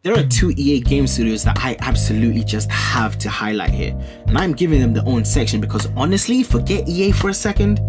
There are two EA game studios that I absolutely just have to highlight here, and I'm giving them their own section because honestly, forget EA for a second,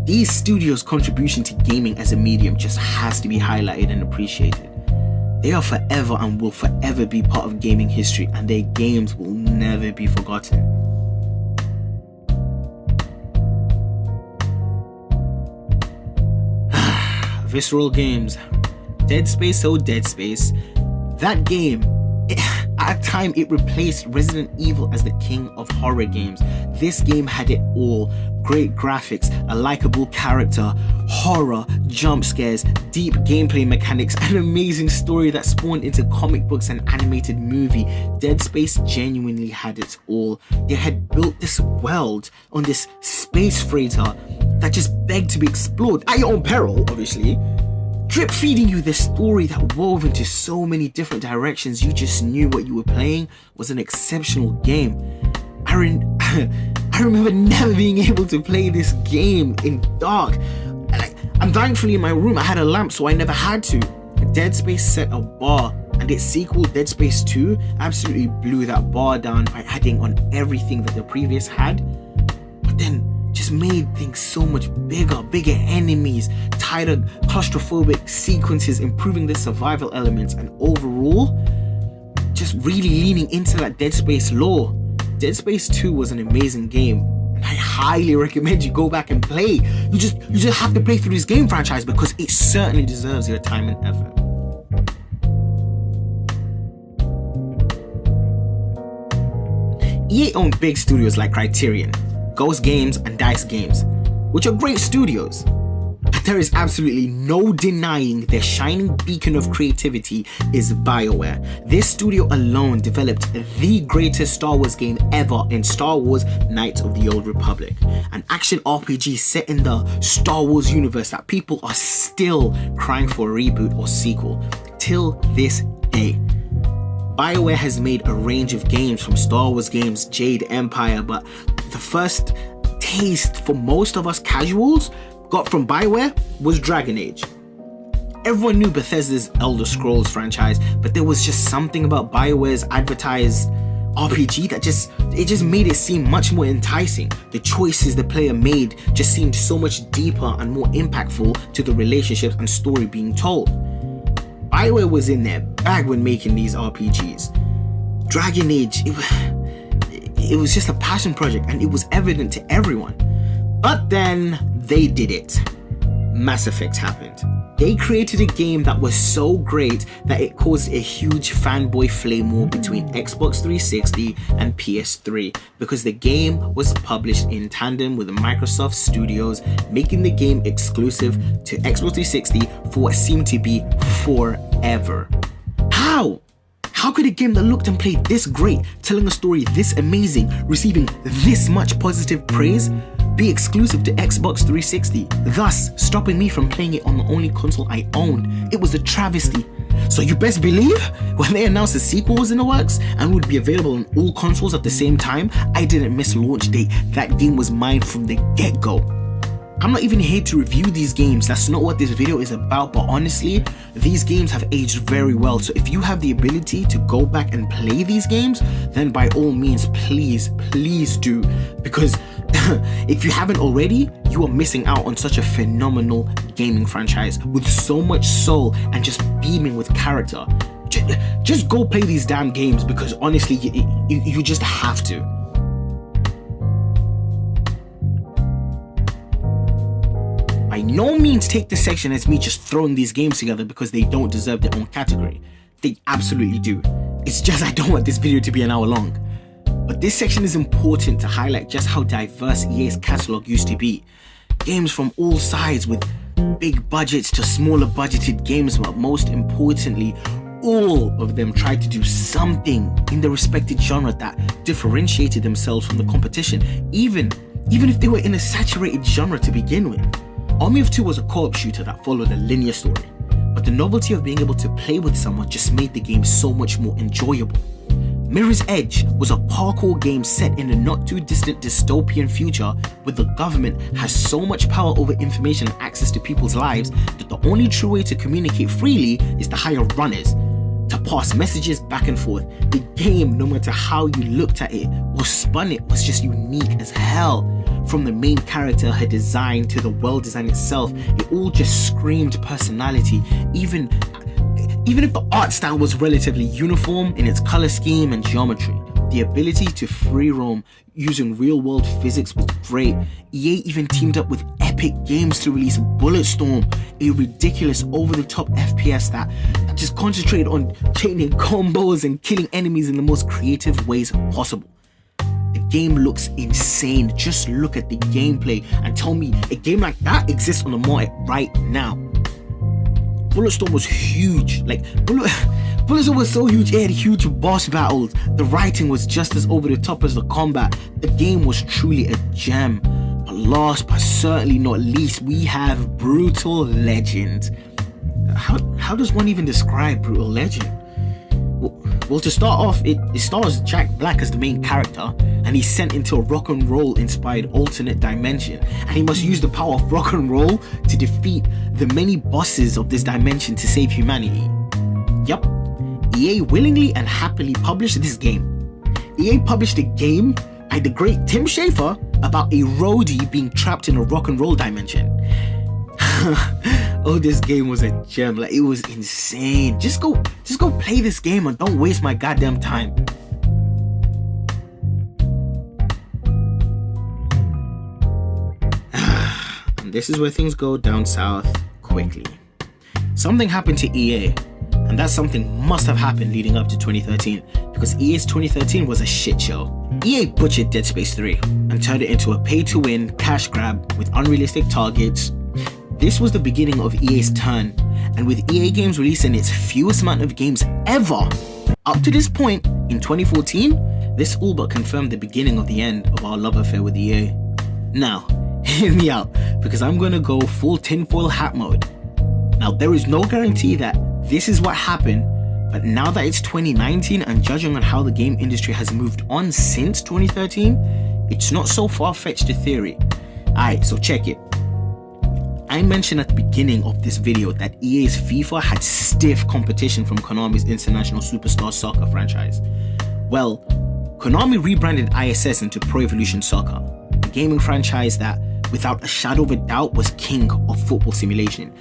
these studios' contribution to gaming as a medium just has to be highlighted and appreciated. They are forever and will forever be part of gaming history, and their games will never be forgotten. Visceral Games. Dead Space, oh Dead Space. That game, at a time it replaced Resident Evil as the king of horror games. This game had it all. Great graphics, a likable character, horror, jump scares, deep gameplay mechanics, an amazing story that spawned into comic books and animated movie. Dead Space genuinely had it all. They had built this world on this space freighter that just begged to be explored at your own peril, obviously. Drip feeding you this story that wove into so many different directions. You just knew what you were playing was an exceptional game. I remember never being able to play this game in dark. I'm thankfully in my room I had a lamp, so I never had to. Dead Space set a bar, and its sequel Dead Space 2 absolutely blew that bar down by adding on everything that the previous had, but then just made things so much bigger enemies, tighter claustrophobic sequences, improving the survival elements, and overall just really leaning into that Dead Space lore. Dead Space 2 was an amazing game, and I highly recommend you go back and play. You just have to play through this game franchise because it certainly deserves your time and effort. EA owned big studios like Criterion, Ghost Games, and Dice Games, which are great studios. But there is absolutely no denying their shining beacon of creativity is BioWare. This studio alone developed the greatest Star Wars game ever in Star Wars Knights of the Old Republic, an action RPG set in the Star Wars universe that people are still crying for a reboot or sequel till this day. BioWare has made a range of games from Star Wars games, Jade Empire, but the first taste for most of us casuals got from BioWare was Dragon Age. Everyone knew Bethesda's Elder Scrolls franchise, but there was just something about BioWare's advertised RPG that just made it seem much more enticing. The choices the player made just seemed so much deeper and more impactful to the relationships and story being told. BioWare was in their bag when making these RPGs. Dragon Age, it was just a passion project, and it was evident to everyone. But then they did it. Mass Effect happened. They created a game that was so great that it caused a huge fanboy flame war between Xbox 360 and PS3 because the game was published in tandem with the Microsoft Studios, making the game exclusive to Xbox 360 for what seemed to be forever. How? How could a game that looked and played this great, telling a story this amazing, receiving this much positive praise, be exclusive to Xbox 360, thus stopping me from playing it on the only console I owned? It was a travesty. So you best believe when they announced the sequel was in the works and would be available on all consoles at the same time, I didn't miss launch date. That game was mine from the get-go. I'm not even here to review these games, that's not what this video is about, but honestly, these games have aged very well, so if you have the ability to go back and play these games, then by all means, please do, because if you haven't already, you are missing out on such a phenomenal gaming franchise with so much soul and just beaming with character. Just go play these damn games because honestly, you just have to. By no means take this section as me just throwing these games together because they don't deserve their own category. They absolutely do. It's just I don't want this video to be an hour long. But this section is important to highlight just how diverse EA's catalogue used to be. Games from all sides with big budgets to smaller budgeted games, but most importantly, all of them tried to do something in the respected genre that differentiated themselves from the competition, even if they were in a saturated genre to begin with. Army of Two was a co-op shooter that followed a linear story, but the novelty of being able to play with someone just made the game so much more enjoyable. Mirror's Edge was a parkour game set in a not too distant dystopian future where the government has so much power over information and access to people's lives that the only true way to communicate freely is to hire runners to pass messages back and forth. The game, no matter how you looked at it or spun it, was just unique as hell. From the main character, her design, to the world design itself, it all just screamed personality. Even if the art style was relatively uniform in its color scheme and geometry, the ability to free roam using real world physics was great. EA even teamed up with Epic Games to release Bulletstorm, a ridiculous over-the-top FPS that just concentrated on chaining combos and killing enemies in the most creative ways possible. The game looks insane. Just look at the gameplay and tell me a game like that exists on the market right now. Bulletstorm was huge. Bulletstorm was so huge, it had huge boss battles. The writing was just as over the top as the combat. The game was truly a gem. But last but certainly not least, we have Brutal Legend. How does one even describe Brutal Legend? Well, to start off, it stars Jack Black as the main character, and he's sent into a rock and roll inspired alternate dimension, and he must use the power of rock and roll to defeat the many bosses of this dimension to save humanity. Yup, EA willingly and happily published this game. EA published a game by the great Tim Schafer about a roadie being trapped in a rock and roll dimension. Oh, this game was a gem. It was insane. Just go play this game and don't waste my goddamn time. And this is where things go down south quickly. Something happened to EA, and that something must have happened leading up to 2013, because EA's 2013 was a shit show. EA butchered Dead Space 3 and turned it into a pay-to-win cash grab with unrealistic targets. This was the beginning of EA's turn, and with EA Games releasing its fewest amount of games ever up to this point in 2014, this all but confirmed the beginning of the end of our love affair with EA. Now, hear me out, because I'm gonna go full tinfoil hat mode. Now, there is no guarantee that this is what happened, but now that it's 2019 and judging on how the game industry has moved on since 2013, it's not so far-fetched a theory. Alright, so check it. I mentioned at the beginning of this video that EA's FIFA had stiff competition from Konami's International Superstar Soccer franchise. Well, Konami rebranded ISS into Pro Evolution Soccer, a gaming franchise that, without a shadow of a doubt, was king of football simulation.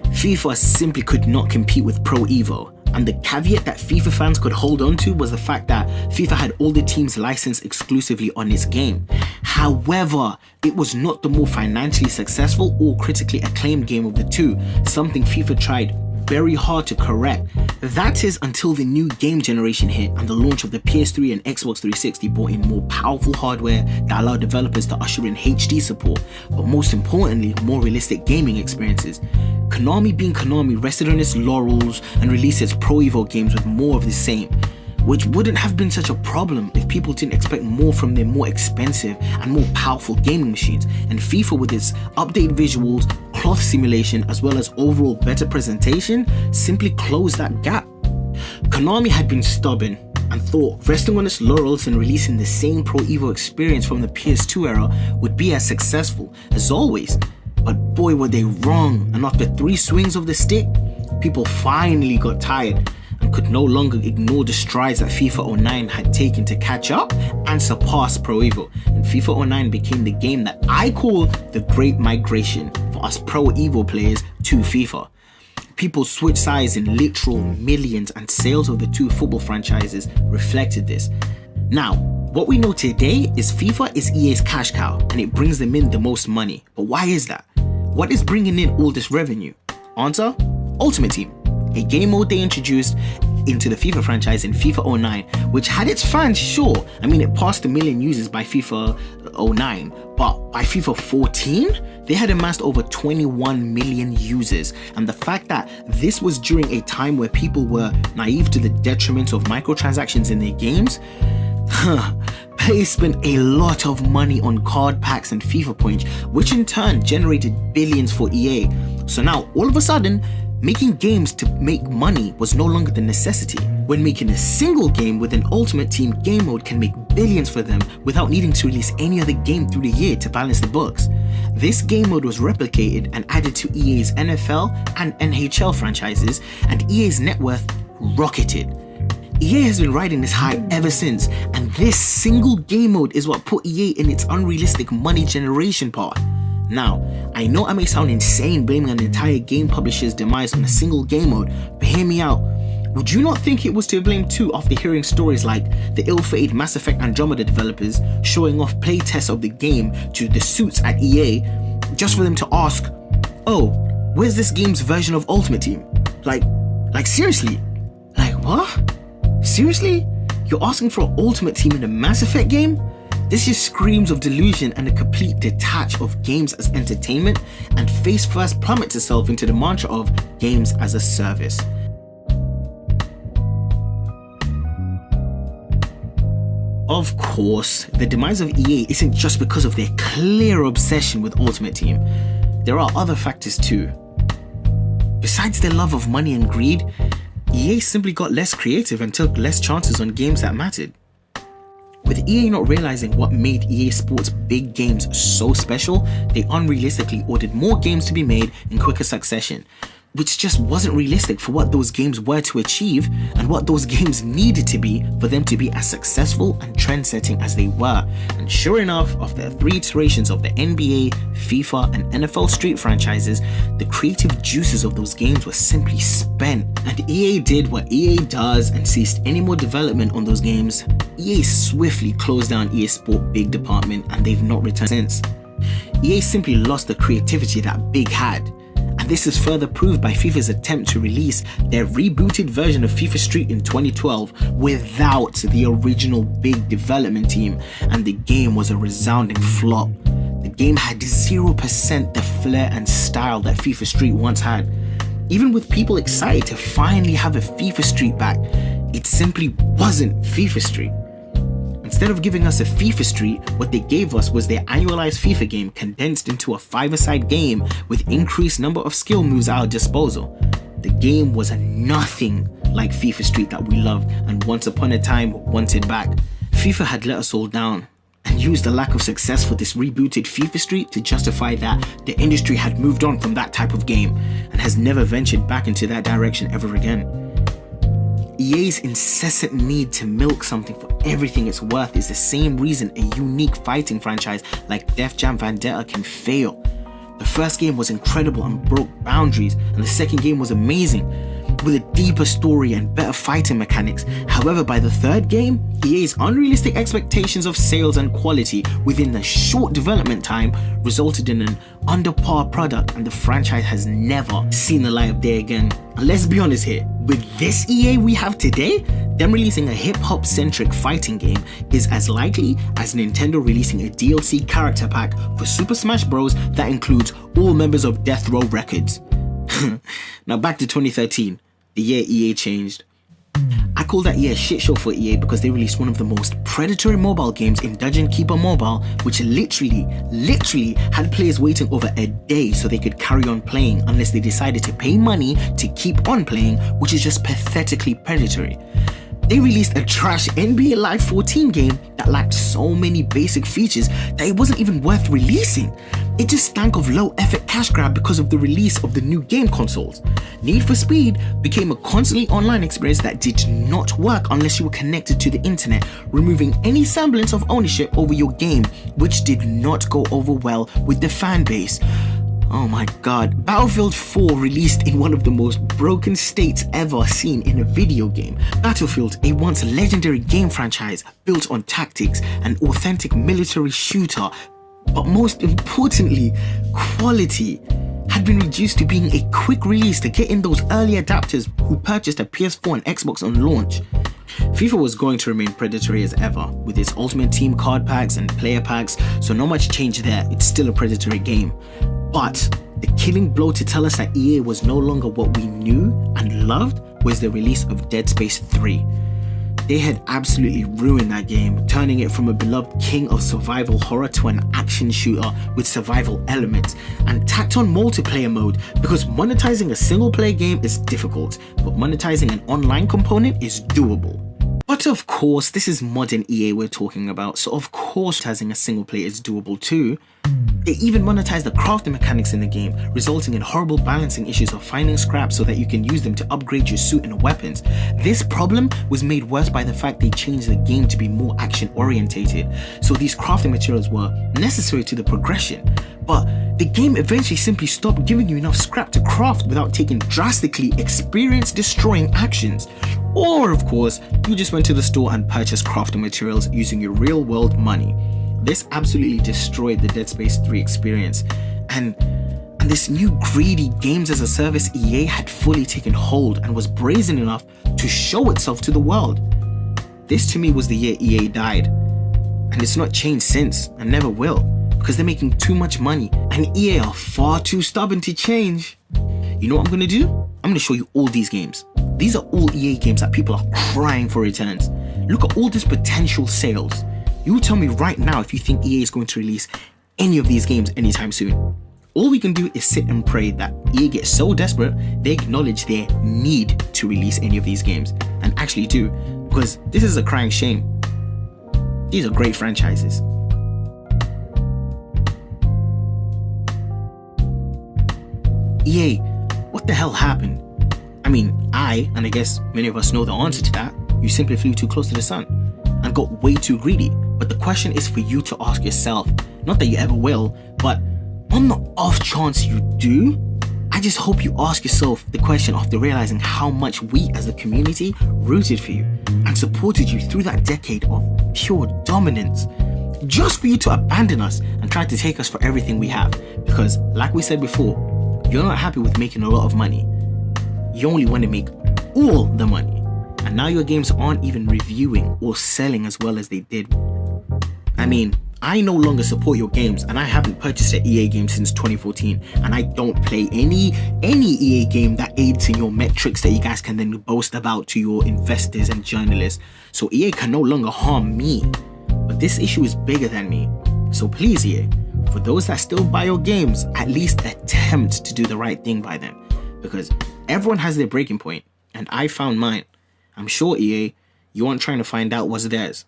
FIFA simply could not compete with Pro Evo, and the caveat that FIFA fans could hold on to was the fact that FIFA had all the teams licensed exclusively on its game. However, it was not the more financially successful or critically acclaimed game of the two, something FIFA tried very hard to correct. That is until the new game generation hit and the launch of the PS3 and Xbox 360 brought in more powerful hardware that allowed developers to usher in HD support, but most importantly, more realistic gaming experiences. Konami, being Konami, rested on its laurels and released its Pro Evo games with more of the same, which wouldn't have been such a problem if people didn't expect more from their more expensive and more powerful gaming machines. And FIFA, with its updated visuals, cloth simulation, as well as overall better presentation, simply closed that gap. Konami had been stubborn and thought resting on its laurels and releasing the same Pro Evo experience from the PS2 era would be as successful as always. But boy, were they wrong, and after 3 swings of the stick, people finally got tired and could no longer ignore the strides that FIFA 09 had taken to catch up and surpass Pro Evo, and FIFA 09 became the game that I call the great migration for us Pro Evo players to FIFA. People switched sides in literal millions, and sales of the two football franchises reflected this. Now, what we know today is FIFA is EA's cash cow, and it brings them in the most money. But why is that? What is bringing in all this revenue? Answer: Ultimate Team, a game mode they introduced into the FIFA franchise in FIFA 09, which had its fans, sure. I mean, it passed 1 million users by FIFA 09, but by FIFA 14, they had amassed over 21 million users. And the fact that this was during a time where people were naive to the detriment of microtransactions in their games, players spent a lot of money on card packs and FIFA points, which in turn generated billions for EA. So now, all of a sudden, making games to make money was no longer the necessity, when making a single game with an Ultimate Team game mode can make billions for them without needing to release any other game through the year to balance the books. This game mode was replicated and added to EA's NFL and NHL franchises, and EA's net worth rocketed. EA has been riding this high ever since, and this single game mode is what put EA in its unrealistic money generation path. Now, I know I may sound insane blaming an entire game publisher's demise on a single game mode, but hear me out. Would you not think it was to blame too after hearing stories like the ill-fated Mass Effect Andromeda developers showing off playtests of the game to the suits at EA just for them to ask, oh, where's this game's version of Ultimate Team? Like seriously? Like what? Seriously? You're asking for an Ultimate Team in a Mass Effect game? This just screams of delusion and a complete detach of games as entertainment, and face first plummets itself into the mantra of games as a service. Of course, the demise of EA isn't just because of their clear obsession with Ultimate Team. There are other factors too. Besides their love of money and greed, EA simply got less creative and took less chances on games that mattered. With EA not realizing what made EA Sports big games so special, they unrealistically ordered more games to be made in quicker succession, which just wasn't realistic for what those games were to achieve and what those games needed to be for them to be as successful and trend-setting as they were. And sure enough, after 3 iterations of the NBA, FIFA and NFL Street franchises, the creative juices of those games were simply spent, and EA did what EA does and ceased any more development on those games. EA swiftly closed down EA Sport Big department, and they've not returned since. EA simply lost the creativity that Big had. And this is further proved by FIFA's attempt to release their rebooted version of FIFA Street in 2012 without the original Big development team, and the game was a resounding flop. The game had 0% the flair and style that FIFA Street once had. Even with people excited to finally have a FIFA Street back, it simply wasn't FIFA Street. Instead of giving us a FIFA Street, what they gave us was their annualized FIFA game condensed into a 5-a-side game with increased number of skill moves at our disposal. The game was nothing like FIFA Street that we loved and once upon a time wanted back. FIFA had let us all down and used the lack of success for this rebooted FIFA Street to justify that the industry had moved on from that type of game and has never ventured back into that direction ever again. EA's incessant need to milk something for everything it's worth is the same reason a unique fighting franchise like Def Jam Vendetta can fail. The first game was incredible and broke boundaries, and the second game was amazing, with a deeper story and better fighting mechanics. However, by the third game, EA's unrealistic expectations of sales and quality within the short development time resulted in an under par product, and the franchise has never seen the light of day again. And let's be honest here, with this EA we have today, them releasing a hip-hop centric fighting game is as likely as Nintendo releasing a DLC character pack for Super Smash Bros. That includes all members of Death Row Records. Now back to 2013, the year EA changed. I call that year a shit show for EA because they released one of the most predatory mobile games in Dungeon Keeper Mobile, which literally had players waiting over a day so they could carry on playing unless they decided to pay money to keep on playing, which is just pathetically predatory. They released a trash NBA Live 14 game that lacked so many basic features that it wasn't even worth releasing. It just stank of low effort cash grab because of the release of the new game consoles. Need for Speed became a constantly online experience that did not work unless you were connected to the internet, removing any semblance of ownership over your game, which did not go over well with the fan base. Oh my god, Battlefield 4 released in one of the most broken states ever seen in a video game. Battlefield, a once legendary game franchise built on tactics, an authentic military shooter, but most importantly, quality, had been reduced to being a quick release to get in those early adapters who purchased a PS4 and Xbox on launch. FIFA was going to remain predatory as ever, with its Ultimate Team card packs and player packs, so not much change there, it's still a predatory game. But the killing blow to tell us that EA was no longer what we knew and loved was the release of Dead Space 3. They had absolutely ruined that game, turning it from a beloved king of survival horror to an action shooter with survival elements, and tacked on multiplayer mode because monetizing a single player game is difficult, but monetizing an online component is doable. But But of course, this is modern EA we're talking about, so of course monetizing a single player is doable too. They even monetize the crafting mechanics in the game, resulting in horrible balancing issues of finding scrap so that you can use them to upgrade your suit and weapons. This problem was made worse by the fact they changed the game to be more action orientated, so these crafting materials were necessary to the progression. But the game eventually simply stopped giving you enough scrap to craft without taking drastically experience destroying actions. Or of course, you just went to the store and purchased crafting materials using your real world money. This absolutely destroyed the Dead Space 3 experience, and this new greedy games as a service EA had fully taken hold and was brazen enough to show itself to the world. This to me was the year EA died, and it's not changed since and never will, because they're making too much money and EA are far too stubborn to change. You know what I'm gonna do? I'm gonna show you all these games. These are all EA games that people are crying for returns. Look at all this potential sales. You tell me right now if you think EA is going to release any of these games anytime soon. All we can do is sit and pray that EA gets so desperate they acknowledge their need to release any of these games, and actually do, because this is a crying shame. These are great franchises. EA, what the hell happened? I mean, and I guess many of us know the answer to that. You simply flew too close to the sun and got way too greedy. But the question is for you to ask yourself, not that you ever will, but on the off chance you do, I just hope you ask yourself the question after realizing how much we as a community rooted for you and supported you through that decade of pure dominance, just for you to abandon us and try to take us for everything we have. Because like we said before, you're not happy with making a lot of money. You only want to make all the money. And now your games aren't even reviewing or selling as well as they did. I mean, I no longer support your games, and I haven't purchased an EA game since 2014, and I don't play any EA game that aids in your metrics that you guys can then boast about to your investors and journalists. So EA can no longer harm me. But this issue is bigger than me. So please EA, for those that still buy your games, at least attempt to do the right thing by them. Because everyone has their breaking point, and I found mine. I'm sure EA, you aren't trying to find out what's theirs.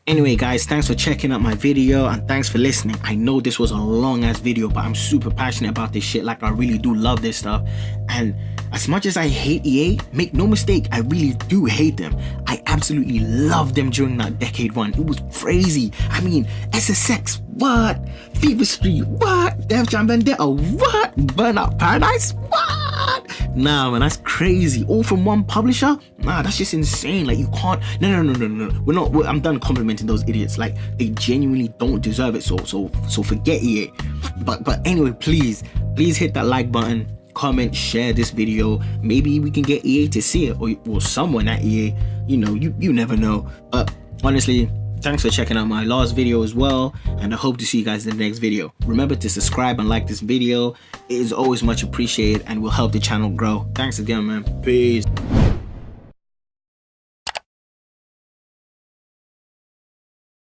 Anyway guys, thanks for checking out my video and thanks for listening. I know this was a long ass video, but I'm super passionate about this shit. Like, I really do love this stuff. And as much as I hate EA, make no mistake, I really do hate them. I absolutely loved them during that decade run. It was crazy. I mean, SSX, what? Fever Street, what? Def Jam Vendetta, what? Burnout Paradise, what? Nah man, that's crazy. All from one publisher? Nah, that's just insane. Like, you can't. No. I'm done complimenting those idiots. Like, they genuinely don't deserve it. So forget EA. But anyway, please hit that like button, comment, share this video. Maybe we can get EA to see it, or someone at EA. You know, you never know. But honestly, thanks for checking out my last video as well, and I hope to see you guys in the next video. Remember to subscribe and like this video. It is always much appreciated and will help the channel grow. Thanks again, man. Peace.